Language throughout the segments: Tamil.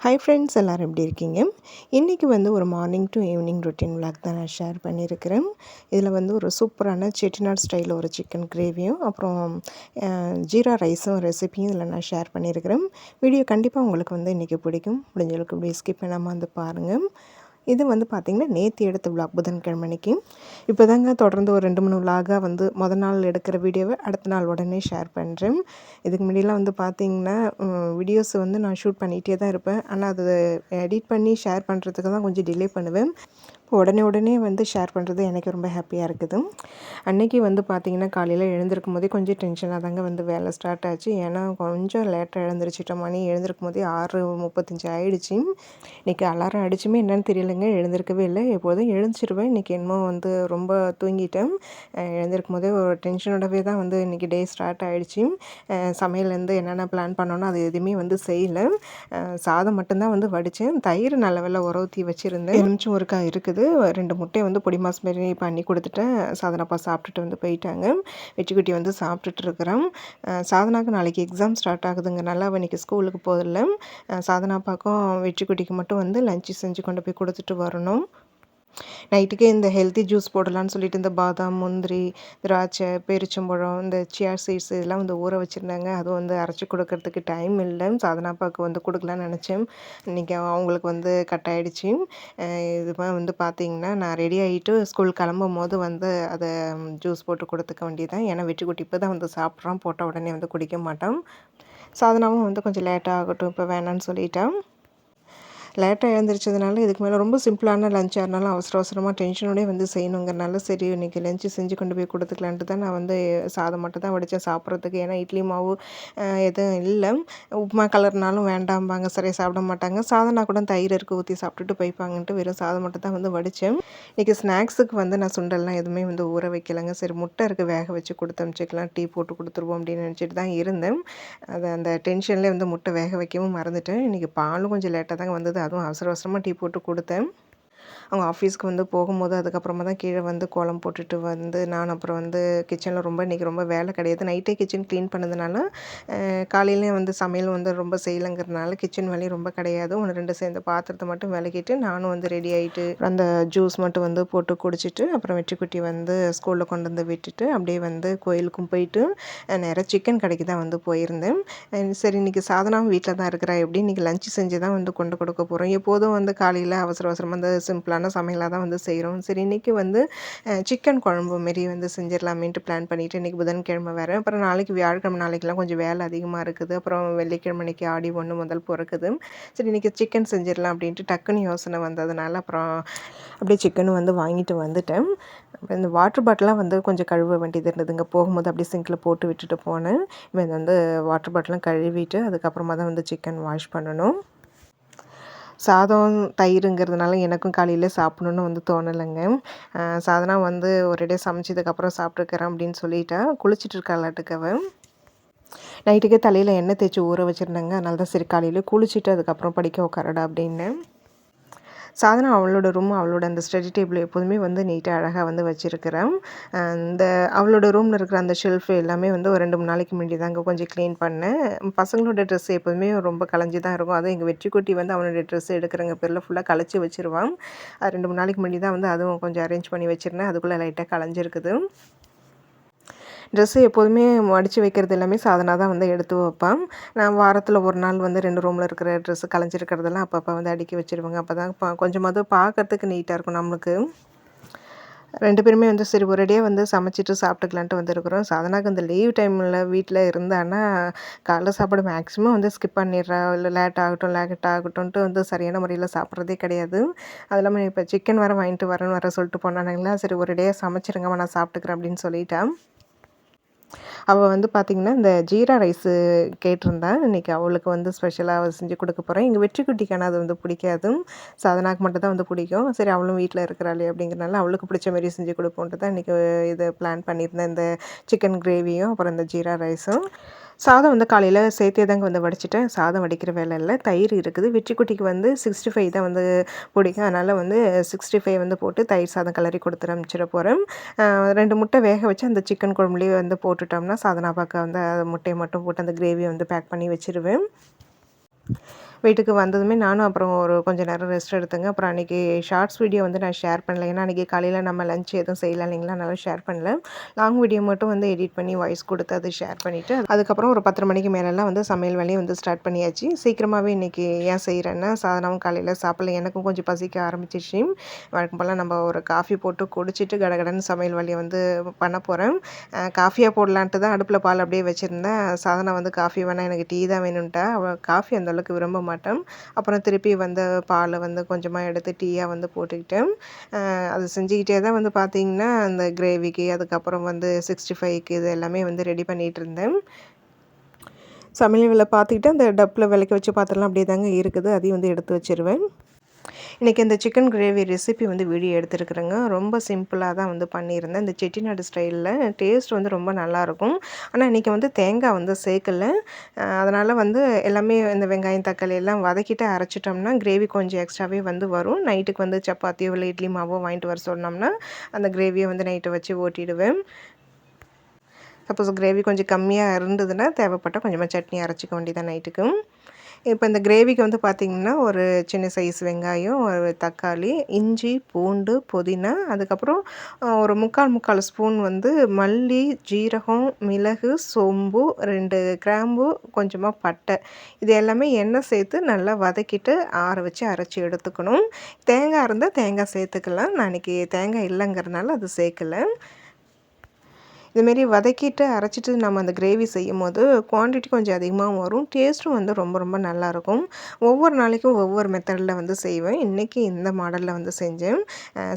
ஹாய் ஃப்ரெண்ட்ஸ், எல்லோரும் எப்படி இருக்கீங்க? இன்றைக்கி வந்து ஒரு morning to evening routine vlog தான் நான் ஷேர் பண்ணியிருக்கிறேன். இதில் வந்து ஒரு சூப்பரான செட்டிநாடு ஸ்டைலில் ஒரு சிக்கன் கிரேவியும் அப்புறம் ஜீரா ரைஸும் ரெசிப்பியும் இதில் நான் ஷேர் பண்ணியிருக்கிறேன். வீடியோ கண்டிப்பாக உங்களுக்கு வந்து இன்றைக்கி பிடிக்கும். முடிஞ்சளவுக்கு இப்படி ஸ்கிப் பண்ணாமல் வந்து பாருங்கள். இது வந்து பார்த்திங்கன்னா நேற்று எடுத்த விளாக் புதன்கிழமைக்கு. இப்போ தாங்க தொடர்ந்து ஒரு 2-3 விளாகாக வந்து நாள் எடுக்கிற வீடியோவை அடுத்த நாள் உடனே ஷேர் பண்ணுறேன். இதுக்கு முன்னாடிலாம் வந்து பார்த்திங்கன்னா வீடியோஸ் வந்து நான் ஷூட் பண்ணிகிட்டே தான் இருப்பேன். ஆனால் அது எடிட் பண்ணி ஷேர் பண்ணுறதுக்கு தான் கொஞ்சம் டிலே பண்ணுவேன். உடனே வந்து ஷேர் பண்ணுறது எனக்கு ரொம்ப ஹாப்பியாக இருக்குது. அன்றைக்கி வந்து பார்த்திங்கன்னா காலையில் எழுந்திருக்கும் போதே கொஞ்சம் டென்ஷனாக தாங்க வந்து வேலை ஸ்டார்ட் ஆச்சு. ஏன்னா கொஞ்சம் லேட்டாக எழுந்திரிச்சிட்ட மணி எழுந்திருக்கும் போதே 6:35 ஆகிடுச்சி. இன்றைக்கி அலாரம் அடிச்சுமே என்னென்னு தெரியலைங்க, எழுந்திருக்கவே இல்லை. எப்போதும் எழுந்திரிச்சிருவேன். இன்றைக்கி என்னமோ வந்து ரொம்ப தூங்கிட்டேன். எழுந்திருக்கும் போதே ஒரு டென்ஷனோடவே தான் வந்து இன்றைக்கி டே ஸ்டார்ட் ஆகிடுச்சி. சமையல்லேருந்து என்னென்ன பிளான் பண்ணோன்னா அது எதுவுமே வந்து செய்யலை. சாதம் மட்டும்தான் வந்து வடித்தேன். தயிர் நல்ல வேளை ஊற்றி வச்சுருந்தேன். எலுமிச்சம் ஒருக்கா இருக்குது. 2 முட்டையை வந்து பொடி மாஸ் மாரி பண்ணி கொடுத்துட்டேன். சாதனாப்பா சாப்பிட்டுட்டு வந்து போயிட்டாங்க. வெற்றிக்குட்டி வந்து சாப்பிட்டுட்டு இருக்கிறேன். சாதனாவுக்கு நாளைக்கு எக்ஸாம் ஸ்டார்ட் ஆகுதுங்கனால அவள் இன்றைக்கி ஸ்கூலுக்கு போதில்லை. சாதனாப்பாக்கும் வெற்றிக்குட்டிக்கு மட்டும் வந்து லஞ்சு செஞ்சு கொண்டு போய் கொடுத்துட்டு வரணும். நைட்டுக்கு இந்த ஹெல்த்தி ஜூஸ் போடலான்னு சொல்லிட்டு இந்த பாதாம், முந்திரி, திராட்சை, பேரிச்சம்பழம், இந்த சியா சீட்ஸ் இதெல்லாம் வந்து ஊற வச்சுருந்தாங்க. அதுவும் வந்து அரைச்சி கொடுக்கறதுக்கு டைம் இல்லை. சாதனாப்பாவுக்கு வந்து கொடுக்கலான்னு நினச்சேன். இன்றைக்கி அவங்களுக்கு வந்து கட் ஆகிடுச்சி. இது வந்து பார்த்திங்கன்னா நான் ரெடி ஆகிட்டு ஸ்கூல் கிளம்பும்போது வந்து அதை ஜூஸ் போட்டு கொடுத்துக்க வேண்டியதான். ஏன்னா வெற்றிக்குட்டி இப்போ தான் வந்து சாப்பிட்றான். போட்ட உடனே வந்து குடிக்க மாட்டான். சாதனாவும் வந்து கொஞ்சம் லேட்டாக ஆகட்டும் இப்போ வேணான்னு சொல்லிட்டான். லேட்டாக எழுந்திரிச்சதுனால இதுக்கு மேலே ரொம்ப சிம்பிளான லஞ்சாக இருந்தாலும் அவசரமாக டென்ஷனோடய வந்து செய்யணுங்கிறனால சரி இன்றைக்கி லஞ்சு செஞ்சு கொண்டு போய் கொடுத்துக்கலான்ட்டு தான் நான் வந்து சாதம் மட்டும் தான் வடித்தேன் சாப்பிட்றதுக்கு. ஏன்னா இட்லி மாவு எதுவும் இல்லை. உப்புமா கலர்னாலும் வேண்டாம்பாங்க, சரியாக சாப்பிட மாட்டாங்க. சாதம்னா கூட தயிர் இருக்கு ஊற்றி சாப்பிட்டுட்டு போய்ப்பாங்கன்ட்டு வெறும் சாதம் மட்டும் தான் வந்து வடித்தேன். இன்றைக்கி ஸ்நாக்ஸுக்கு வந்து நான் சுண்டல்லாம் எதுவுமே வந்து ஊற வைக்கலைங்க. சரி முட்டை இருக்குது வேக வச்சு கொடுத்து அனுப்பிச்சிக்கலாம், டீ போட்டு கொடுத்துருவோம் அப்படின்னு நினச்சிட்டு தான் இருந்தேன். அந்த டென்ஷன்லேயே வந்து முட்டை வேக வைக்கவும் மறந்துட்டேன். இன்றைக்கி பாலும் கொஞ்சம் லேட்டாக தாங்க வந்தது. அதுவும் அவசரமாக டீ போட்டு கொடுத்தேன். அவங்க ஆஃபீஸ்க்கு வந்து போகும்போது அதுக்கப்புறமா தான் கீழே வந்து கோலம் போட்டுட்டு வந்து நான் அப்புறம் வந்து கிச்சனில் இன்றைக்கி ரொம்ப வேலை கிடையாது. நைட்டே கிச்சன் க்ளீன் பண்ணதுனால காலையிலேயே வந்து சமையல் வந்து ரொம்ப செய்யலைங்கிறதுனால கிச்சன் வேலையும் ரொம்ப கிடையாது. 1-2 சேர்ந்த பாத்திரத்தை மட்டும் விளக்கிட்டு நானும் வந்து ரெடி ஆகிட்டு அந்த ஜூஸ் மட்டும் வந்து போட்டு குடிச்சிட்டு அப்புறம் வெற்றிக்குட்டி வந்து ஸ்கூலில் கொண்டு வந்து விட்டுட்டு அப்படியே வந்து கோயிலுக்கும் போயிட்டு நேராக சிக்கன் கடைக்கு தான் வந்து போயிருந்தேன். சரி இன்றைக்கி சாதனாவும் வீட்டில் தான் இருக்கிறா, எப்படி இன்றைக்கி லஞ்சு செஞ்சு தான் வந்து கொண்டு கொடுக்க போகிறோம். எப்போதும் வந்து காலையில் அவசரமாக வந்து சிம்பிளான சமையலாக தான் வந்து செய்கிறோம். சரி இன்றைக்கி வந்து சிக்கன் குழம்பு மாரி வந்து செஞ்சிடலாமேன்ட்டு பிளான் பண்ணிவிட்டு இன்றைக்கி புதன்கிழமை வேறு. அப்புறம் நாளைக்கு வியாழக்கிழமை, நாளைக்கெலாம் கொஞ்சம் வேலை அதிகமாக இருக்குது. அப்புறம் வெள்ளிக்கிழமை இன்றைக்கி ஆடி 1 முதல் பிறக்குது. சரி இன்றைக்கி சிக்கன் செஞ்சிடலாம் அப்படின்ட்டு டக்குன்னு யோசனை வந்ததுனால அப்புறம் அப்படியே சிக்கனும் வந்து வாங்கிட்டு வந்துட்டேன். அப்புறம் இந்த வாட்டர் பாட்டிலாம் வந்து கொஞ்சம் கழுவ வேண்டியது இருந்ததுங்க. போகும்போது அப்படியே சிங்கில் போட்டு விட்டுட்டு போனேன். இப்போ இது வந்து வாட்டர் பாட்டிலாம் கழுவிட்டு அதுக்கப்புறமா தான் வந்து சிக்கன் வாஷ் பண்ணணும். சாதம் தயிருங்கிறதுனால எனக்கும் காலையில் சாப்பிடணுன்னு வந்து தோணலைங்க. சாதனா வந்து ஒரேடியாக சமைச்சதுக்கப்புறம் சாப்பிட்டுக்கிறேன் அப்படின்னு சொல்லிட்டா. குளிச்சுட்டு இருக்காளாட்டுக்கு அவ. நைட்டுக்கே தலையில் எண்ணெய் தேய்ச்சி ஊற வச்சுருந்தேங்க. அதனால தான் சரி காலையில் குளிச்சுட்டு அதுக்கப்புறம் படிக்க உட்காரடா அப்படின்னு. சாதனா அவளோட ரூம் அவளோட அந்த ஸ்டடி டேபிள் எப்போதுமே வந்து நீட்டாக அழகாக வந்து வச்சுருக்கிறேன். இந்த அவளோட ரூமில் இருக்கிற அந்த ஷெல்ஃப் எல்லாமே வந்து ஒரு 2-3 நாளைக்கு முன்னாடி தாங்க கொஞ்சம் க்ளீன் பண்ணேன். பசங்களோட ட்ரெஸ் எப்போதுமே ரொம்ப கலைஞ்சி தான் இருக்கும். அதுவும் எங்கள் வெற்றிக்குட்டி வந்து அவனோட ட்ரெஸ் எடுக்கிறங்க பேரில் ஃபுல்லாக கலைச்சி வச்சுருவான். அது 2-3 நாளைக்கு முன்னாடி தான் வந்து அதுவும் கொஞ்சம் அரேஞ்ச் பண்ணி வச்சுருந்தேன். அதுக்குள்ளே லைட்டாக கலைஞ்சிருக்குது. ட்ரெஸ்ஸு எப்போதுமே மடித்து வைக்கிறது எல்லாமே சாதனா தான் வந்து எடுத்து வைப்பான். நான் வாரத்தில் ஒரு நாள் வந்து 2 ரூமில் இருக்கிற ட்ரெஸ்ஸு கலைஞ்சிருக்கிறதெல்லாம் அப்பப்போ வந்து அடுக்கி வச்சுருவேங்க. அப்போ தான் கொஞ்சமாவது பார்க்கறதுக்கு நீட்டாக இருக்கும் நம்மளுக்கு. 2 பேருமே வந்து சரி ஒரேடியாக வந்து சமைச்சிட்டு சாப்பிட்டுக்கலான்ட்டு வந்துருக்குறோம். சாதனாக்கு இந்த லீவ் டைமில் வீட்டில் இருந்தான்னா காலைல சாப்பாடு மேக்ஸிமம் வந்து ஸ்கிப் பண்ணிடுறா. இல்லை லேட் ஆகட்டும்ன்ட்டு வந்து சரியான முறையில் சாப்பிட்றதே கிடையாது. அது இல்லாமல் இப்போ சிக்கன் வேறு வாங்கிட்டு வரேன்னு வேறு சொல்லிட்டு போனானுங்களா, சரி ஒரேடியாக சமைச்சிருங்கம்மா நான் சாப்பிட்டுக்கிறேன் அப்படின்னு சொல்லிட்டான். அவள் வந்து பார்த்திங்கன்னா இந்த ஜீரா ரைஸு கேட்டிருந்தா. இன்றைக்கி அவளுக்கு வந்து ஸ்பெஷலாக செஞ்சு கொடுக்க போகிறேன். எங்கள் வெற்றிக்குட்டிக்கான அது வந்து பிடிக்காது. சாதனாக்கு மட்டும் தான் வந்து பிடிக்கும். சரி அவளும் வீட்டில் இருக்கிறாளே அப்படிங்கிறனால அவளுக்கு பிடிச்ச மாரி செஞ்சு கொடுப்போன்ட்டு தான் இன்றைக்கி இதை பிளான் பண்ணியிருந்தேன். இந்த சிக்கன் கிரேவியும் அப்புறம் இந்த ஜீரா ரைஸும். சாதம் வந்து காலையில் சேர்த்தே தாங்க வந்து வடிச்சிட்டேன். சாதம் வடிக்கிற வேலை இல்லை, தயிர் இருக்குது. வெற்றிக்குட்டிக்கு வந்து 65 தான் வந்து பிடிக்கும். அதனால் வந்து 65 வந்து போட்டு தயிர் சாதம் கிளறி கொடுத்து அனுப்பிச்சிட போகிறேன். 2 முட்டை வேக வச்சு அந்த சிக்கன் குழம்புலேயே வந்து போட்டுட்டோம்னா சாதனாப்பாக்க வந்து முட்டையை மட்டும் போட்டு அந்த கிரேவியை வந்து பேக் பண்ணி வச்சுருவேன். வீட்டுக்கு வந்ததுமே நானும் அப்புறம் ஒரு கொஞ்சம் நேரம் ரெஸ்ட் எடுத்தேங்க. அப்புறம் அன்றைக்கி ஷார்ட்ஸ் வீடியோ வந்து நான் ஷேர் பண்ணல. ஏன்னா அன்றைக்கி காலையில் நம்ம லஞ்ச் எதுவும் செய்யல இல்லைங்களா, அதனால ஷேர் பண்ணல. லாங் வீடியோ மட்டும் வந்து எடிட் பண்ணி வாய்ஸ் கொடுத்து அது ஷேர் பண்ணிவிட்டு அதுக்கப்புறம் ஒரு 10:30 மணிக்கு மேலெல்லாம் வந்து சமையல் வேலையை வந்து ஸ்டார்ட் பண்ணியாச்சு. சீக்கிரமாகவே இன்றைக்கி ஏன் செய்கிறேன்னா, சாதனமும் காலையில் சாப்பிடல. எனக்கும் கொஞ்சம் பசிக்க ஆரம்பிச்சிச்சு. வழக்கம் போல் நம்ம ஒரு காஃபி போட்டு குடிச்சிட்டு கடகடன்னு சமையல் வேலையை வந்து பண்ண போகிறேன். காஃபியாக போடலான்ட்டு தான் அடுப்பில் பால் அப்படியே வச்சுருந்தேன். சாதனம் வந்து காஃபி வேணாம், எனக்கு டீ தான் வேணும்ன்ட்டா. அவள் காஃபி அந்தளவுக்கு விரும்ப மாட்டேன். அப்புறம் திருப்பி வந்து பாலை வந்து கொஞ்சமாக எடுத்து டீயாக வந்து போட்டுக்கிட்டேன். அது செஞ்சுக்கிட்டே தான் வந்து பார்த்திங்கன்னா அந்த கிரேவிக்கு, அதுக்கப்புறம் வந்து 65க்கு இது எல்லாமே வந்து ரெடி பண்ணிகிட்டு இருந்தேன். சமையல் வேலை பார்த்துக்கிட்டு அந்த டப்பில் விளக்க வச்ச பாத்திரம்லாம் அப்படியே தாங்க இருக்குது, அதையும் வந்து எடுத்து வச்சுருவேன். இன்றைக்கி இந்த சிக்கன் கிரேவி ரெசிபி வந்து வீடியோ எடுத்துருக்குறேங்க. ரொம்ப சிம்பிளாக தான் வந்து பண்ணியிருந்தேன். இந்த செட்டிநாடு ஸ்டைலில் டேஸ்ட் வந்து ரொம்ப நல்லாயிருக்கும். ஆனால் இன்றைக்கி வந்து தேங்காய் வந்து சேர்க்கல. அதனால் வந்து எல்லாமே இந்த வெங்காயம் தக்காளி எல்லாம் வதக்கிட்டு அரைச்சிட்டோம்னா கிரேவி கொஞ்சம் எக்ஸ்ட்ராவே வந்து வரும். நைட்டுக்கு வந்து சப்பாத்தியோ இல்லை இட்லி மாவோ வாங்கிட்டு வர சொன்னோம்னா அந்த கிரேவியை வந்து நைட்டை வச்சு ஓட்டிடுவேன். சப்போஸ் கிரேவி கொஞ்சம் கம்மியாக இருந்ததுன்னா தேவைப்பட்டால் கொஞ்சமாக சட்னி அரைச்சிக்க வேண்டியதான் நைட்டுக்கு. இப்போ இந்த கிரேவிக்கு வந்து பார்த்திங்கன்னா ஒரு சின்ன சைஸ் வெங்காயம், ஒரு தக்காளி, இஞ்சி, பூண்டு, புதினா, அதுக்கப்புறம் ஒரு முக்கால் ஸ்பூன் வந்து மல்லி, ஜீரகம், மிளகு, சோம்பு, 2 கிராம்பு, கொஞ்சமாக பட்டை, இது எல்லாமே எண்ணெய் சேர்த்து நல்லா வதக்கிட்டு ஆற வச்சு அரைச்சி எடுத்துக்கணும். தேங்காய் இருந்தால் தேங்காய் சேர்த்துக்கலாம். நான் இன்றைக்கி தேங்காய் இல்லைங்கிறதுனால அது சேர்க்கலை. இதுமாரி வதக்கிட்டு அரைச்சிட்டு நம்ம அந்த கிரேவி செய்யும்போது குவான்டிட்டி கொஞ்சம் அதிகமாகவும் வரும். டேஸ்ட்டும் வந்து ரொம்ப ரொம்ப நல்லாயிருக்கும். ஒவ்வொரு நாளைக்கும் ஒவ்வொரு மெத்தடில் வந்து செய்வேன். இன்றைக்கி இந்த மாடலில் வந்து செஞ்சேன்.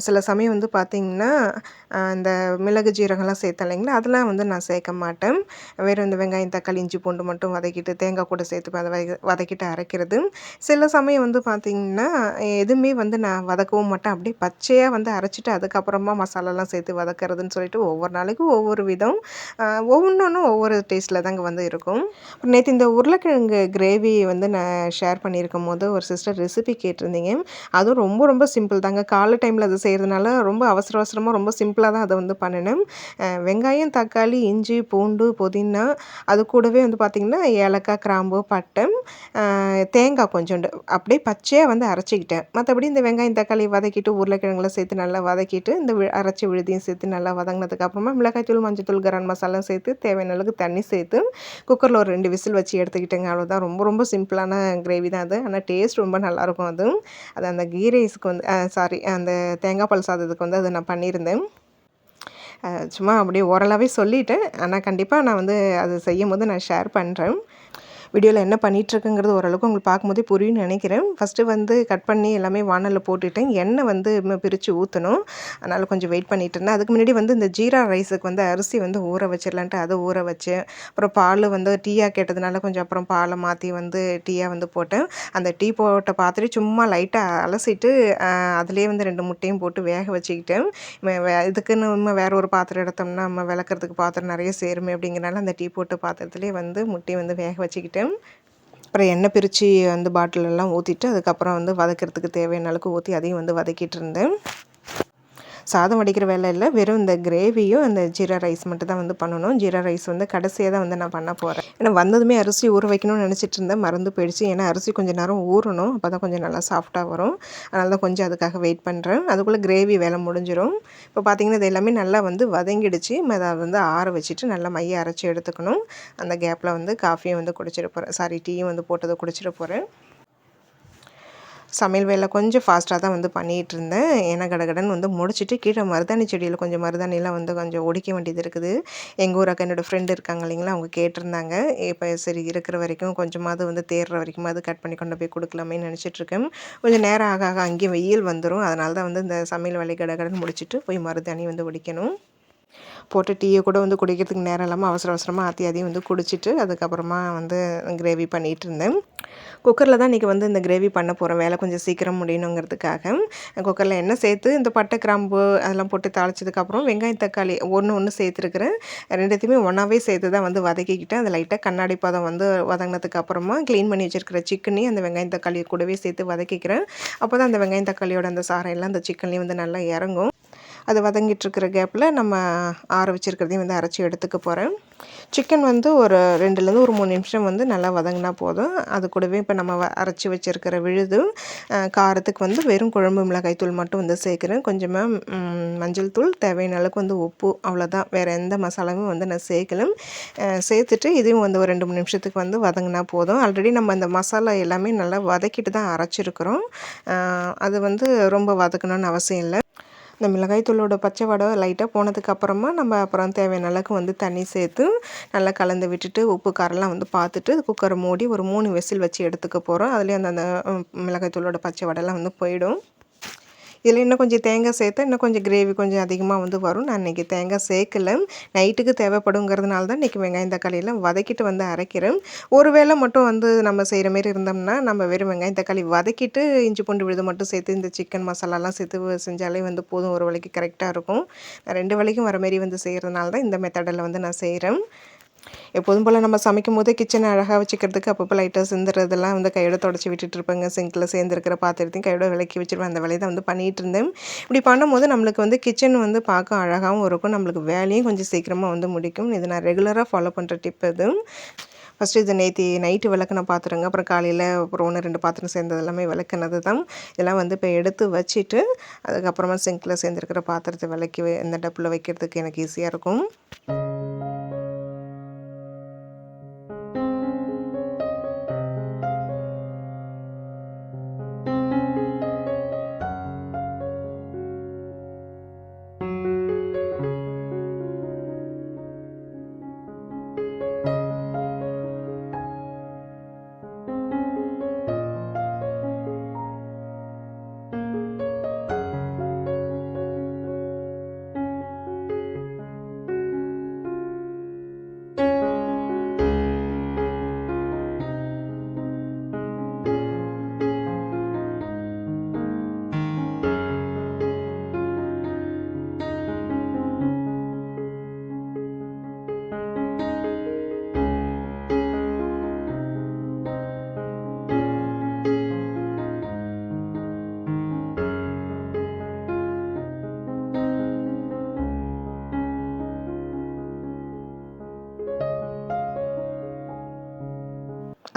சில சமயம் வந்து பார்த்திங்கன்னா இந்த மிளகு ஜீரகம்லாம் சேர்த்தேன் இல்லைங்களா, அதெல்லாம் வந்து நான் சேர்க்க மாட்டேன். வெறும் இந்த வெங்காயம் தக்காளி இஞ்சி பூண்டு மட்டும் வதக்கிட்டு தேங்காய் கூட சேர்த்து அதை வதக்கிட்டு அரைக்கிறது. சில சமயம் வந்து பார்த்திங்கன்னா எதுவுமே வந்து நான் வதக்கவும் மாட்டேன். அப்படியே பச்சையாக வந்து அரைச்சிட்டு அதுக்கப்புறமா மசாலாலாம் சேர்த்து வதக்கிறதுன்னு சொல்லிட்டு ஒவ்வொரு நாளைக்கும் ஒவ்வொரு விதம். ஒவ்வொன்றும் ஒவ்வொரு டேஸ்ட்டில் தாங்க வந்து இருக்கும். நேற்று இந்த உருளைக்கிழங்கு கிரேவி வந்து நான் ஷேர் பண்ணியிருக்கும் போது ஒரு சிஸ்டர் ரெசிபி கேட்டிருந்தீங்க. அதுவும் ரொம்ப ரொம்ப சிம்பிள் தாங்க. காலை டைமில் அது செய்கிறதுனால ரொம்ப அவசரமாக ரொம்ப சிம்பிளாக தான் அதை வந்து பண்ணினேன். வெங்காயம் தக்காளி இஞ்சி பூண்டு புதினா, அது கூடவே வந்து பார்த்திங்கன்னா ஏலக்காய் கிராம்பு பட்டை, தேங்காய் கொஞ்சோண்டு அப்படியே பச்சையாக வந்து அரைச்சிக்கிட்டேன். மற்றபடி இந்த வெங்காயம் தக்காளி வதக்கிட்டு உருளைக்கிழங்குல சேர்த்து நல்லா வதக்கிட்டு இந்த அரைச்சி விழுதியும் சேர்த்து நல்லா வதங்கினதுக்கப்புறமா மிளகாய்த்தூள் மஞ்சத்தூள் கரம் மசாலா சேர்த்து தேவையான அளவுக்கு தண்ணி சேர்த்து குக்கரில் ஒரு 2 விசில் வச்சு எடுத்துக்கிட்டேங்க. அவ்வளோதான். ரொம்ப ரொம்ப சிம்பிளான கிரேவி தான் அது. ஆனால் டேஸ்ட் ரொம்ப நல்லாயிருக்கும் அது. அது அந்த கீ ரைஸுக்கு வந்து அந்த தேங்காய் பால் சாதத்துக்கு வந்து அதை நான் பண்ணியிருந்தேன். சும்மா அப்படியே ஓரளாகவே சொல்லிட்டேன். ஆனால் கண்டிப்பாக நான் வந்து அது செய்யும்போது நான் ஷேர் பண்ணுறேன். வீடியோவில் என்ன பண்ணிகிட்ருக்குங்கிறது ஓரளவுக்கு உங்களுக்கு பார்க்கும்போதே புரியும்னு நினைக்கிறேன். ஃபஸ்ட்டு வந்து கட் பண்ணி எல்லாமே வானலில் போட்டுட்டேன். எண்ணெய் வந்து பிரித்து ஊற்றணும். அதனால் கொஞ்சம் வெயிட் பண்ணிகிட்டு இருந்தேன். அதுக்கு முன்னாடி வந்து இந்த ஜீரா ரைஸுக்கு வந்து அரிசி வந்து ஊற வச்சிடலான்ட்டு அதை ஊற வச்சேன். அப்புறம் பால் வந்து டீயாக கேட்டதுனால கொஞ்சம் அப்புறம் பாலை மாற்றி வந்து டீயாக வந்து போட்டேன். அந்த டீ போட்ட பாத்திரம் சும்மா லைட்டாக அலசிட்டு அதுலேயே வந்து 2 முட்டையும் போட்டு வேக வச்சுக்கிட்டேன். இதுக்குன்னு நம்ம வேறு ஒரு பாத்திரம் எடுத்தோம்னா நம்ம விளக்குறதுக்கு பாத்திரம் நிறைய சேருமே அப்படிங்கிறனால அந்த டீ போட்ட பாத்திரத்துலேயே வந்து முட்டையை வந்து வேக வச்சுக்கிட்டேன். அப்புறம் எண்ணெய் பிரித்து வந்து பாட்டிலெல்லாம் ஊற்றிட்டு அதுக்கப்புறம் வந்து வதக்கிறதுக்கு தேவையான அளவுக்கு ஊற்றி அதையும் வந்து வதக்கிட்டு இருந்தேன். சாதம் வடிக்கிற வேலை இல்லை, வெறும் இந்த கிரேவியும் அந்த ஜீரா ரைஸ் மட்டும் தான் வந்து பண்ணணும். ஜீரா ரைஸ் வந்து கடைசியாக தான் வந்து நான் பண்ண போகிறேன். ஏன்னா வந்ததுமே அரிசி ஊற வைக்கணும்னு நினச்சிட்டு இருந்தேன், மறந்து போயிடுச்சு. ஏன்னா அரிசி கொஞ்சம் நேரம் ஊறணும், அப்போ தான் கொஞ்சம் நல்லா சாஃப்டாக வரும். அதனால தான் கொஞ்சம் அதுக்காக வெயிட் பண்ணுறேன். அதுக்குள்ளே கிரேவி வேலை முடிஞ்சிடும். இப்போ பார்த்திங்கன்னா இது எல்லாமே நல்லா வந்து வதங்கிடுச்சு. அதை வந்து ஆற வச்சுட்டு நல்லா மைய அரைச்சி எடுத்துக்கணும். அந்த கேப்பில் வந்து காஃபியும் வந்து குடிச்சிட போகிறேன், டீயும் வந்து போட்டதை குடிச்சிட போகிறேன். சமையல் வேலை கொஞ்சம் ஃபாஸ்ட்டாக தான் வந்து பண்ணிகிட்டு இருந்தேன். ஏன்னா கடகடன்னு வந்து முடிச்சுட்டு கீழே மருதாணி செடியில் கொஞ்சம் மருதாணிலாம் வந்து கொஞ்சம் ஒடிக்க வேண்டியது இருக்குது. எங்கள் ஊர் அக்கா என்னோடய ஃப்ரெண்டு இருக்காங்க இல்லைங்களா, அவங்க கேட்டிருந்தாங்க. இப்போ சரி இருக்கிற வரைக்கும் கொஞ்சமாவது வந்து தேர்ற வரைக்குமாவது கட் பண்ணி கொண்டு போய் கொடுக்கலாமேன்னு நினச்சிட்ருக்கேன். கொஞ்சம் நேரம் ஆக ஆக அங்கேயும் வெயில் வந்துடும். அதனால தான் வந்து இந்த சமையல் வேலை கடகடன்னு முடிச்சுட்டு போய் மருதாணி வந்து ஒடிக்கணும். போட்டு டீயை கூட வந்து குடிக்கிறதுக்கு நேரம் இல்லாமல் அவசரமாக அதையும் வந்து குடிச்சிட்டு அதுக்கப்புறமா வந்து கிரேவி பண்ணிகிட்டு இருந்தேன். குக்கரில் தான் இன்றைக்கி வந்து இந்த கிரேவி பண்ண போகிறேன். வேலை கொஞ்சம் சீக்கிரம் முடியணுங்கிறதுக்காக குக்கரில் எண்ணெய் சேர்த்து இந்த பட்டை கிராம்பு அதெல்லாம் போட்டு தாளிச்சதுக்கப்புறம் வெங்காயம் தக்காளி ஒன்று சேர்த்துருக்குறேன். 2த்தையுமே ஒன்றாவே சேர்த்து தான் வந்து வதக்கிக்கிட்டேன். அது லைட்டாக கண்ணாடி பதம் வந்து வதங்கினதுக்கு அப்புறமா க்ளீன் பண்ணி வச்சுருக்கிற சிக்கனையும் அந்த வெங்காயம் தக்காளி கூடவே சேர்த்து வதக்கிக்கிறேன். அப்போ தான் அந்த வெங்காயம் தக்காளியோட அந்த சாரம் எல்லாம் அந்த சிக்கன்லேயும் வந்து நல்லா இறங்கும். அது வதங்கிட்டுருக்கிற கேப்பில் நம்ம ஆற வச்சுருக்கிறதையும் வந்து அரைச்சி எடுத்துக்க போகிறேன். சிக்கன் வந்து ஒரு 2லேருந்து ஒரு 3 நிமிஷம் வந்து நல்லா வதங்கினா போதும். அது கூடவே இப்போ நம்ம அரைச்சி வச்சுருக்கிற விழுது காரத்துக்கு வந்து வெறும் குழம்பு மிளகாய் தூள் மட்டும் வந்து சேர்க்குறேன். கொஞ்சமாக மஞ்சள் தூள், தேவையான அளவுக்கு வந்து உப்பு, அவ்வளோதான். வேறு எந்த மசாலாவும் வந்து நான் சேர்க்கல. சேர்த்துட்டு இதையும் வந்து ஒரு 2-3 நிமிஷத்துக்கு வந்து வதங்கினா போதும். ஆல்ரெடி நம்ம அந்த மசாலா எல்லாமே நல்லா வதக்கிட்டு தான் அரைச்சிருக்கிறோம். அது வந்து ரொம்ப வதக்கணும்னு அவசியம் இல்லை. இந்த மிளகாய் தூளோட பச்சை வாடை லைட்டாக போனதுக்கப்புறமா நம்ம அப்புறம் தேவையான அளவுக்கு வந்து தண்ணி சேர்த்து நல்லா கலந்து விட்டுட்டு உப்பு காரெல்லாம் வந்து பார்த்துட்டு குக்கரை மூடி ஒரு 3 விசில் வச்சு எடுத்துக்க போகிறோம். அதுலேயே அந்த மிளகாய் தூளோட பச்சை வாடைலாம் வந்து போயிடும். இதில் இன்னும் கொஞ்சம் தேங்காய் சேர்த்தா இன்னும் கொஞ்சம் கிரேவி கொஞ்சம் அதிகமாக வந்து வரும். நான் இன்றைக்கி தேங்காய் சேர்க்கல. நைட்டுக்கு தேவைப்படுங்கிறதுனால தான் இன்றைக்கி வெங்காயம் தக்காளியெல்லாம் வதக்கிட்டு வந்து அரைக்கிறேன். ஒரு வேளை மட்டும் வந்து நம்ம செய்கிற மாரி இருந்தோம்னா நம்ம வெறும் வெங்காயம் தக்காளி வதக்கிட்டு இஞ்சி பூண்டு விழுது மட்டும் சேர்த்து இந்த சிக்கன் மசாலாலாம் சேர்த்து செஞ்சாலே வந்து போதும், ஒரு வேளைக்கு கரெக்டாக இருக்கும். நான் 2 வேளைக்கும் வர மாரி வந்து செய்கிறதுனால தான் இந்த மெத்தடில் வந்து நான் செய்கிறேன். எப்போதும் போல் நம்ம சமைக்கும் போதே கிச்சனை அழகாக வச்சுக்கிறதுக்கு அப்பப்போ லைட்டாக சிந்துறதெல்லாம் வந்து கையோட தொடச்சி விட்டுட்டு இருப்பேங்க. சிங்கில் சேர்ந்துருக்கிற பாத்திரத்தையும் கையோட விளக்கி வச்சுருவேன். அந்த வேலையை தான் வந்து பண்ணிகிட்டு இருந்தேன். இப்படி பண்ணும்போது நம்மளுக்கு வந்து கிச்சன் வந்து பார்க்க அழகாகவும் இருக்கும், நம்மளுக்கு வேலையும் கொஞ்சம் சீக்கிரமாக வந்து முடிக்கும். இது நான் ரெகுலராக ஃபாலோ பண்ணுற டிப் இது. ஃபஸ்ட்டு இது நேற்று நைட்டு விளக்குன பாத்திரங்க, அப்புறம் காலையில் அப்புறம் 1-2 பாத்திரம் சேர்ந்தது எல்லாமே விளக்குனது தான். இதெல்லாம் வந்து இப்போ எடுத்து வச்சுட்டு அதுக்கப்புறமா சிங்கில் சேர்ந்துருக்கிற பாத்திரத்தை விளக்கி இந்த டப்பில் வைக்கிறதுக்கு எனக்கு ஈஸியாக இருக்கும்.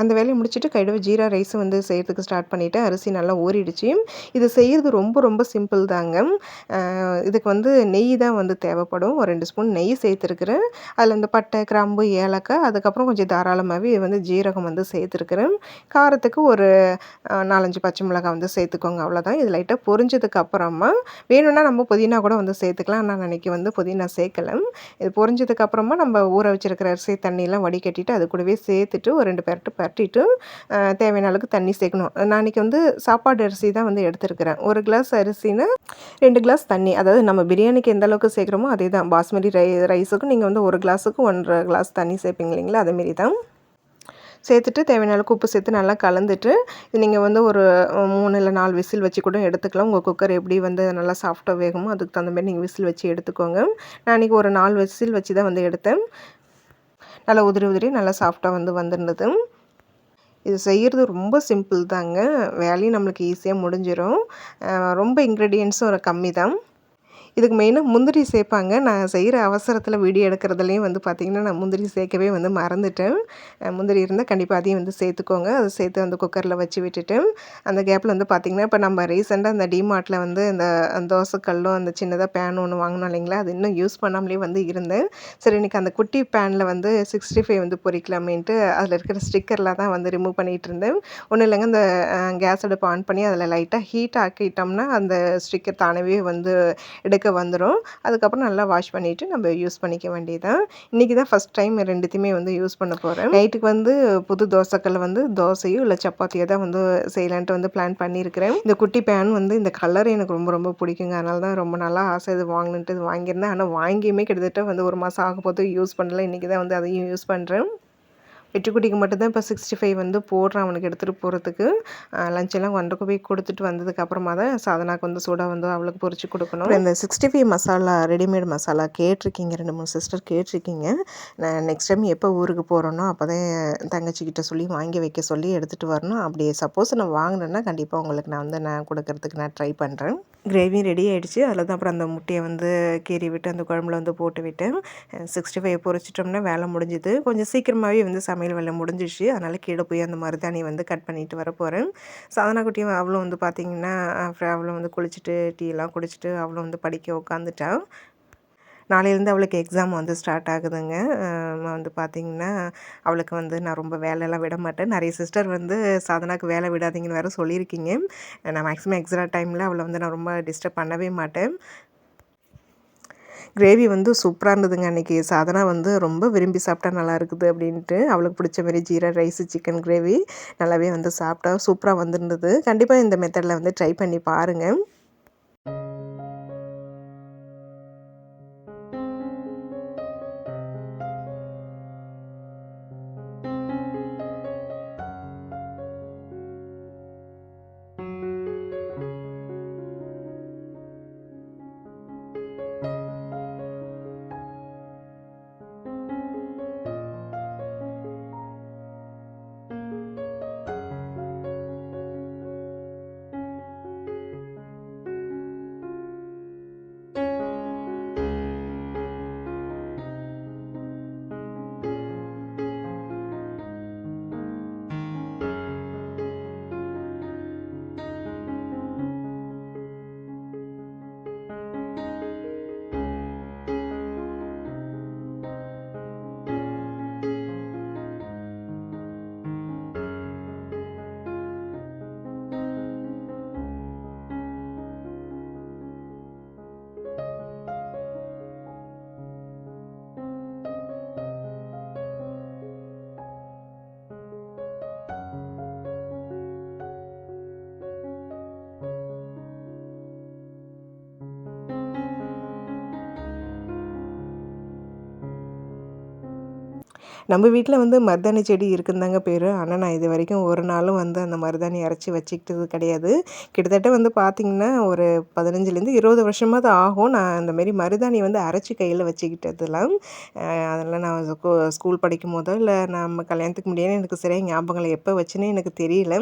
அந்த வேலையை முடிச்சுட்டு கையோட ஜீரா ரைஸ் வந்து செய்கிறதுக்கு ஸ்டார்ட் பண்ணிவிட்டேன். அரிசி நல்லா ஊறிடுச்சு. இது செய்கிறது ரொம்ப ரொம்ப சிம்பிள் தாங்க. இதுக்கு வந்து நெய் தான் வந்து தேவைப்படும். ஒரு 2 ஸ்பூன் நெய் சேர்த்துருக்குறேன். அதில் இந்த பட்டை, கிராம்பு, ஏலக்காய், அதுக்கப்புறம் கொஞ்சம் தாராளமாகவே வந்து ஜீரகம் வந்து சேர்த்துருக்குறேன். காரத்துக்கு ஒரு 4-5 பச்சை மிளகாய் வந்து சேர்த்துக்கோங்க, அவ்வளோதான். இது லைட்டாக பொரிஞ்சதுக்கு அப்புறமா வேணும்னா நம்ம புதினா கூட வந்து சேர்த்துக்கலாம். நான் அன்றைக்கி வந்து புதினா சேர்க்கலை. இது பொரிஞ்சதுக்கு அப்புறமா நம்ம ஊற வச்சுருக்கிற அரிசி தண்ணியெலாம் வடிகட்டிட்டு அது கூடவே சேர்த்துட்டு ஒரு 2 பரட்டிட்டு தேவையான அளவுக்கு தண்ணி சேர்க்கணும். நான் அன்றைக்கி வந்து சாப்பாடு அரிசி தான் வந்து எடுத்துருக்கிறேன். 1 கிளாஸ் அரிசினா 2 கிளாஸ் தண்ணி. அதாவது நம்ம பிரியாணிக்கு எந்த அளவுக்கு சேர்க்குறோமோ அதே தான். பாஸ்மதி ரைஸுக்கும் நீங்கள் வந்து 1 கிளாஸுக்கு 1.5 கிளாஸ் தண்ணி சேர்ப்பீங்க இல்லைங்களா, அதேமாரி தான். சேர்த்துட்டு தேவையான அளவுக்கு உப்பு சேர்த்து நல்லா கலந்துட்டு நீங்கள் வந்து ஒரு 3 இல்லை 4 விசில் வச்சு கூட எடுத்துக்கலாம். உங்கள் குக்கர் எப்படி வந்து நல்லா சாஃப்டாக வேகுமோ அதுக்கு தகுந்த மாதிரி நீங்கள் விசில் வச்சு எடுத்துக்கோங்க. நான் அன்றைக்கி ஒரு 4 விசில் வச்சு தான் வந்து எடுத்தேன். நல்லா உதிரி நல்லா சாஃப்டாக வந்து வந்துருந்தது. இது செய்கிறது ரொம்ப சிம்பிள் தாங்க. வேலையும் நம்மளுக்கு ஈஸியாக முடிஞ்சிடும். ரொம்ப இன்க்ரீடியன்ட்ஸும் ஒரு கம்மி தான். இதுக்கு மெயினாக முந்திரி சேர்ப்பாங்க. நான் செய்கிற அவசரத்தில் வீடியோ எடுக்கிறதுலேயும் வந்து பார்த்திங்கன்னா நான் முந்திரி சேர்க்கவே வந்து மறந்துட்டேன். முந்திரி இருந்தால் கண்டிப்பாக அதையும் வந்து சேர்த்துக்கோங்க. அதை சேர்த்து அந்த குக்கரில் வச்சு விட்டுட்டு அந்த கேப்பில் வந்து பார்த்திங்கன்னா இப்போ நம்ம ரீசெண்டாக அந்த டிமார்ட்டில் வந்து இந்த தோசைக்கல்லும் அந்த சின்னதாக பேன் ஒன்று வாங்கினோம் இல்லைங்களா, அது இன்னும் யூஸ் பண்ணாமலே வந்து இருந்தேன். சரி இன்றைக்கி அந்த குட்டி பேனில் வந்து 65 வந்து பொரிக்கலாமேன்ட்டு அதில் இருக்கிற ஸ்டிக்கரில் தான் வந்து ரிமூவ் பண்ணிகிட்டு இருந்தேன். ஒன்றும் இல்லைங்க, இந்த கேஸ் அடுப்பு ஆன் பண்ணி அதில் லைட்டாக ஹீட் ஆக்கிட்டோம்னா அந்த ஸ்டிக்கர் தானவே வந்து வந்துடும். அதுக்கப்புறம் நல்லா வாஷ் பண்ணிவிட்டு நம்ம யூஸ் பண்ணிக்க வேண்டியதான். இன்றைக்கி தான் ஃபஸ்ட் டைம் 2த்தையுமே வந்து யூஸ் பண்ண போகிறேன். நைட்டுக்கு வந்து புது தோசைக்கல்ல வந்து தோசையோ இல்லை சப்பாத்தியோ தான் வந்து செய்யலான்ட்டு வந்து பிளான் பண்ணியிருக்கிறேன். இந்த குட்டி பேன் வந்து இந்த கலர் எனக்கு ரொம்ப ரொம்ப பிடிக்குங்க. அதனால தான் ரொம்ப நாளாக ஆசை இது வாங்கணுன்ட்டு இது வாங்கியிருந்தேன். ஆனால் வாங்கியுமே கிட்டத்தட்ட வந்து 1 மாதம் ஆக போது யூஸ் பண்ணல. இன்றைக்கி தான் வந்து அதையும் யூஸ் பண்ணுறேன். வெட்டுக்குட்டிக்கு மட்டும்தான் இப்போ 65 வந்து போடுறேன் அவனுக்கு எடுத்துகிட்டு போகிறதுக்கு. லஞ்செல்லாம் கொண்டு போய் கொடுத்துட்டு வந்ததுக்கப்புறமா தான் சாதனாக்கு வந்து சூடாக வந்து அவளுக்கு பொரிச்சு கொடுக்கணும். இந்த 65 மசாலா ரெடிமேட் மசாலா கேட்டிருக்கீங்க, 2-3 சிஸ்டர் கேட்டிருக்கீங்க. நான் நெக்ஸ்ட் டைம் எப்போ ஊருக்கு போகிறேனோ அப்போ தான் தங்கச்சிக்கிட்ட சொல்லி வாங்கி வைக்க சொல்லி எடுத்துகிட்டு வரணும். அப்படி சப்போஸ் நான் வாங்கினேன்னா கண்டிப்பாக உங்களுக்கு நான் கொடுக்கறதுக்கு நான் ட்ரை பண்ணுறேன். கிரேவியும் ரெடி ஆகிடுச்சு. அதில் தான் அப்புறம் அந்த முட்டையை வந்து கீறி விட்டு அந்த குழம்புல வந்து போட்டு விட்டேன். 65 பொரிச்சிட்டோம்னா வேலை முடிஞ்சுது. கொஞ்சம் சீக்கிரமாகவே வந்து சமையல் வேலை முடிஞ்சிடுச்சு. அதனால் கீழே போய் அந்த மருதாணியை வந்து கட் பண்ணிட்டு வரப்போகிறேன். சாதனா குட்டியும் அவளும் வந்து பார்த்திங்கன்னா அவளும் வந்து குளிச்சுட்டு டீலாம் குடிச்சிட்டு அவளும் வந்து படிக்க உட்காந்துட்டா. நாளையிலேருந்து அவளுக்கு எக்ஸாம் வந்து ஸ்டார்ட் ஆகுதுங்க. வந்து பார்த்திங்கன்னா அவளுக்கு வந்து நான் ரொம்ப வேலைலாம் விட மாட்டேன். நிறைய சிஸ்டர் வந்து சாதனாக்கு வேலை விடாதீங்கன்னு வேறு சொல்லியிருக்கீங்க. நான் மேக்ஸிமம் எக்ஸாம் டைமில் அவளை வந்து நான் ரொம்ப டிஸ்டர்ப் பண்ணவே மாட்டேன். கிரேவி வந்து சூப்பராக இருந்ததுங்க. அன்றைக்கி சாதனா வந்து ரொம்ப விரும்பி சாப்பிட்டா நல்லா இருக்குது அப்படின்ட்டு அவளுக்கு பிடிச்ச மாரி ஜீரா ரைஸு சிக்கன் கிரேவி நல்லாவே வந்து சாப்பிட்டா சூப்பராக வந்துருந்தது. கண்டிப்பாக இந்த மெத்தடில் வந்து ட்ரை பண்ணி பாருங்கள். நம்ம வீட்டில் வந்து மருதாணி செடி இருக்குன்னு தாங்க பேர். ஆனால் நான் இது வரைக்கும் ஒரு நாளும் வந்து அந்த மருதாணி அரைச்சி வச்சுக்கிட்டது கிடையாது. கிட்டத்தட்ட வந்து பார்த்திங்கன்னா ஒரு 15லேருந்து 20 வருஷமாவது ஆகும். நான் அந்தமாரி மருதாணி வந்து அரைச்சி கையில் வச்சுக்கிட்டதுலாம். அதெல்லாம் நான் ஸ்கூல் படிக்கும்போதோ இல்லை நம்ம கல்யாணத்துக்கு முன்னாடியே எனக்கு சரியாக ஞாபகம் இல்லை. எப்போ வச்சுன்னே எனக்கு தெரியல.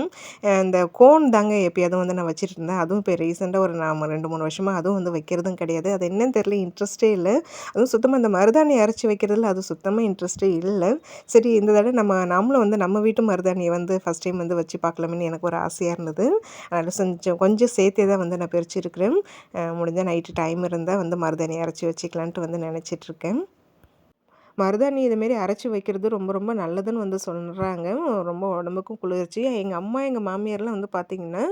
இந்த கோன் தாங்க எப்பயாவது வந்து நான் வச்சுட்டு இருந்தேன். அதுவும் இப்போ ரீசெண்டாக ஒரு நான் 2-3 வருஷமாக அதுவும் வந்து வைக்கிறதும் கிடையாது. அது என்னன்னு தெரியல, இன்ட்ரெஸ்ட்டே இல்லை. அதுவும் சுத்தமாக இந்த மருதாணி அரைச்சி வைக்கிறதுல அது சுத்தமாக இன்ட்ரெஸ்ட்டே இல்லை. சரி இந்த தடவை நம்மளும் வந்து நம்ம வீட்டு மருதாணியை வந்து ஃபஸ்ட் டைம் வந்து வச்சு பார்க்கலாமேன்னு எனக்கு ஒரு ஆசையாக இருந்தது. அதனால் கொஞ்சம் சேர்த்தே தான் வந்து நான் பிரிச்சுருக்கிறேன். முடிஞ்சால் நைட்டு டைம் இருந்தால் வந்து மருதாணி அரைச்சி வச்சுக்கலான்ட்டு வந்து நினச்சிட்ருக்கேன். மருதாணி இதுமாரி அரைச்சி வைக்கிறது ரொம்ப ரொம்ப நல்லதுன்னு வந்து சொல்கிறாங்க. ரொம்ப உடம்புக்கும் குளிர்ச்சி. எங்கள் அம்மா, எங்கள் மாமியார்லாம் வந்து பார்த்திங்கன்னா,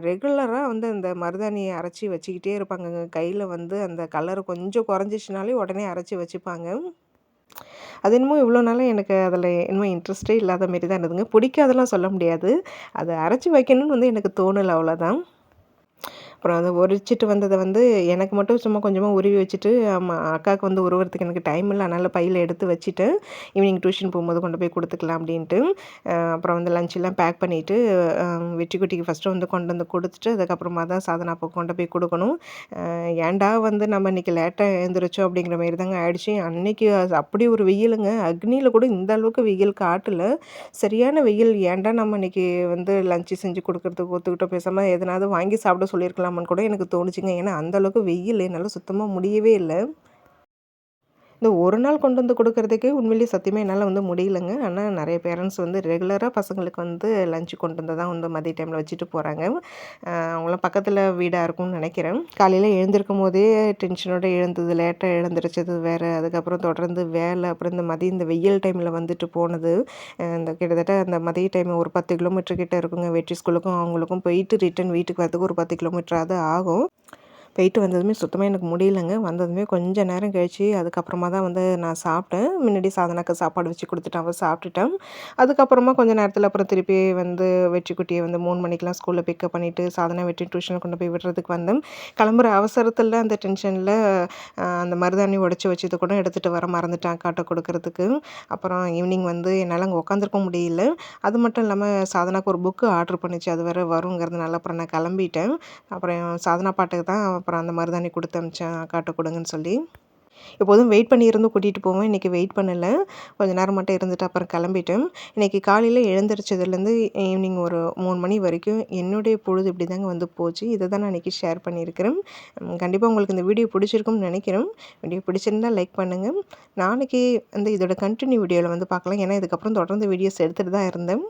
ரெகுலராக வந்து அந்த மருதாணியை அரைச்சி வச்சுக்கிட்டே இருப்பாங்கங்க. கையில் வந்து அந்த கலர் கொஞ்சம் குறைஞ்சிச்சினாலே உடனே அரைச்சி வச்சுப்பாங்க. அது என்னமோ இவ்வளோ நாளும் எனக்கு அதில் என்னமோ இன்ட்ரெஸ்ட்டே இல்லாத மாரி தான் இருந்ததுங்க. பிடிக்காதெல்லாம் சொல்ல முடியாது. அதை அரைச்சி வைக்கணும்னு வந்து எனக்கு தோணல அவ்வளோதான். அப்புறம் அதை உரிச்சிட்டு வந்ததை வந்து எனக்கு மட்டும் சும்மா கொஞ்சமாக உருவி வச்சுட்டு, அக்காவுக்கு வந்து உருவுறதுக்கு எனக்கு டைம் இல்லை. அதனால் பையில் எடுத்து வச்சுட்டேன். ஈவினிங் டியூஷன் போகும்போது கொண்டு போய் கொடுத்துக்கலாம் அப்படின்ட்டு. அப்புறம் வந்து லஞ்செல்லாம் பேக் பண்ணிவிட்டு வெற்றிக்குட்டிக்கு ஃபஸ்ட்டு வந்து கொண்டு வந்து கொடுத்துட்டு, அதுக்கப்புறமா தான் சாதனாவுக்கு கொண்டு போய் கொடுக்கணும். ஏன்டா வந்து நம்ம இன்றைக்கி லேட்டாக எழுந்திரிச்சோம் அப்படிங்கிற மாரி தாங்க ஆயிடுச்சு. அன்னைக்கு அப்படி ஒரு வெயிலுங்க. அக்னியில் கூட இந்த அளவுக்கு வெயில் காட்டல. சரியான வெயில். ஏன்டா நம்ம இன்றைக்கி வந்து லஞ்சு செஞ்சு கொடுக்குறதுக்கு ஒத்துக்கிட்டோம், பேசாமல் எதனாவது வாங்கி சாப்பிட சொல்லியிருக்கலாமான்னு கூட எனக்கு தோணுச்சுங்க. ஏன்னா அந்த அளவுக்கு வெயில் என்னால் சுத்தமாக முடியவே இல்லை. இந்த ஒரு நாள் கொண்டு வந்து கொடுக்குறதுக்கே உண்மையிலேயே சத்தியமாக என்னால் வந்து முடியலங்க. ஆனால் நிறைய பேரண்ட்ஸ் வந்து ரெகுலராக பசங்களுக்கு வந்து லஞ்ச் கொண்டு வந்து தான் வந்து மதிய டைமில் வச்சுட்டு போகிறாங்க. அவங்களாம் பக்கத்தில் வீடாக இருக்கும்னு நினைக்கிறேன். காலையில் எழுந்திருக்கும் போதே டென்ஷனோடு எழுந்தது, லேட்டாக எழுந்திரிச்சது வேறு. அதுக்கப்புறம் தொடர்ந்து வேலை, அப்புறம் இந்த மதியம் இந்த வெயில் டைமில் வந்துட்டு போனது. இந்த கிட்டத்தட்ட அந்த மதிய டைம் ஒரு 10 கிலோமீட்டர் கிட்ட இருக்குங்க. வெற்றி ஸ்கூலுக்கும் அவங்களுக்கும் போயிட்டு ரிட்டன் வீட்டுக்கு வரதுக்கு ஒரு 10 கிலோமீட்டராவது ஆகும். போயிட்டு வந்ததுமே சுத்தமாக எனக்கு முடியலங்க. வந்ததுமே கொஞ்சம் நேரம் கழிச்சு அதுக்கப்புறமா தான் வந்து நான் சாப்பிட்டேன். முன்னாடி சாதனாக்கு சாப்பாடு வச்சு கொடுத்துட்டு அவள் சாப்பிட்டுட்டேன். அதுக்கப்புறமா கொஞ்சம் நேரத்தில் அப்புறம் திருப்பி வந்து வெற்றிக்குட்டியை வந்து 3 மணிக்கெலாம் ஸ்கூலில் பிக்கப் பண்ணிவிட்டு சாதனா வெற்றி டியூஷனுக்கு கொண்டு போய் விடுறதுக்கு வந்தேன். கிளம்புற அவசரத்தில் அந்த டென்ஷனில் அந்த மருதாணி உடச்சி வச்சது கூட எடுத்துகிட்டு வர மறந்துட்டேன் அக்காட்ட கொடுக்கறதுக்கு. அப்புறம் ஈவினிங் வந்து என்னால் அங்கே உட்காந்துருக்க முடியல. அது மட்டும் இல்லாமல் சாதனாக்கு ஒரு புக்கு ஆர்டர் பண்ணிச்சு. அது வேறு வருங்கிறதுனால அப்புறம் நான் கிளம்பிட்டேன். அப்புறம் சாதனா பாட்டுக்கு தான் அப்புறம் அந்த மருதாணி கொடுத்து அனுப்பிச்சேன், அக்காட்ட கொடுங்கன்னு சொல்லி. எப்போதும் வெயிட் பண்ணியிருந்து கூட்டிகிட்டு போவேன். இன்றைக்கி வெயிட் பண்ணலை, கொஞ்சம் நேரம் மட்டும் இருந்துட்டு அப்புறம் கிளம்பிட்டேன். இன்றைக்கி காலையில் எழுந்திரிச்சதுலேருந்து ஈவினிங் ஒரு 3 மணி வரைக்கும் என்னுடைய பொழுது இப்படி தாங்க வந்து போச்சு. இதை தான் நான் இன்றைக்கி ஷேர் பண்ணியிருக்கிறேன். கண்டிப்பாக உங்களுக்கு இந்த வீடியோ பிடிச்சிருக்கும்னு நினைக்கிறேன். வீடியோ பிடிச்சிருந்தால் லைக் பண்ணுங்கள். நாளைக்கு வந்து இதோட கண்டினியூ வீடியோவில் வந்து பார்க்கலாம். ஏன்னா இதுக்கப்புறம் தொடர்ந்து வீடியோஸ் எடுத்துகிட்டு தான் இருந்தேன்.